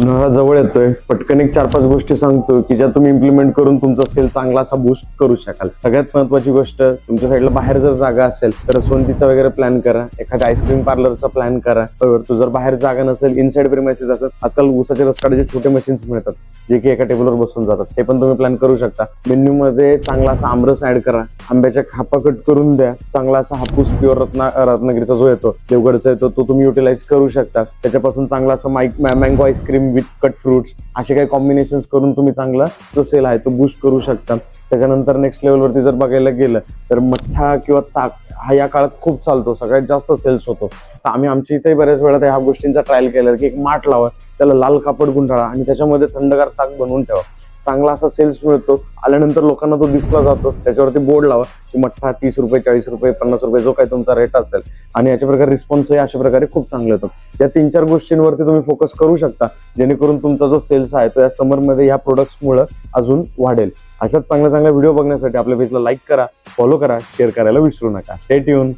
उन्हाळा जवळ येतोय, पटकन एक 4-5 गोष्टी सांगतो की ज्या तुम्ही इम्प्लिमेंट करून तुमचा सेल चांगला असा बूस्ट करू शकाल. सगळ्यात महत्वाची गोष्ट, तुमच्या साईडला बाहेर जर जागा असेल तर रसवंतीचा वगैरे प्लॅन करा, एखाद्या आईस्क्रीम पार्लरचा प्लॅन करा. बरोबर, तो जर बाहेर जागा नसेल, इनसाइड प्रिमायसेस असेल, आजकाल ऊसाचे रस काढायचे छोटे मशीन्स मिळतात जे की एका टेबलवर बसून जातात, ते पण तुम्ही प्लॅन करू शकता. मेन्यू मध्ये चांगला असा आमरस ऍड करा, आंब्याच्या खापा कट करून द्या, चांगला असा हापूस प्युअर रत्नागिरीचा जो येतो, देवगडचा येतो, तो तुम्ही युटिलाइज करू शकता. त्याच्यापासून चांगला असं mango ice cream with cut fruits, असे काही कॉम्बिनेशन करून तुम्ही चांगला जो सेल आहे तो बूस्ट करू शकता. त्याच्यानंतर नेक्स्ट लेवलवरती जर बघायला गेलं तर मठ्ठा किंवा ताक हा या काळात खूप चालतो, सगळ्यात जास्त सेल्स होतो. तर आम्ही आमच्या इथे बऱ्याच वेळा ह्या गोष्टींचा ट्रायल केला की एक माठ लावा, त्याला लाल कापड गुंडाळा आणि त्याच्यामध्ये थंडगार ताक बनवून ठेवा. चांगला असा सेल्स मिळतो. आल्यानंतर लोकांना तो दिसला जातो, त्याच्यावरती बोर्ड लावा की मठ्ठा 30 रुपये, 40 रुपये, 50 रुपये, जो काही तुमचा रेट असेल. आणि याच्या प्रकारे रिस्पॉन्सही अशा प्रकारे खूप चांगले येतो. या 3-4 गोष्टींवरती तुम्ही फोकस करू शकता, जेणेकरून तुमचा जो सेल्स आहे तो या समरमध्ये या प्रोडक्ट्समुळे अजून वाढेल. अशाच चांगल्या चांगल्या व्हिडिओ बघण्यासाठी आपल्या पेजला लाईक करा, फॉलो करा, शेअर करायला विसरू नका. Stay tune.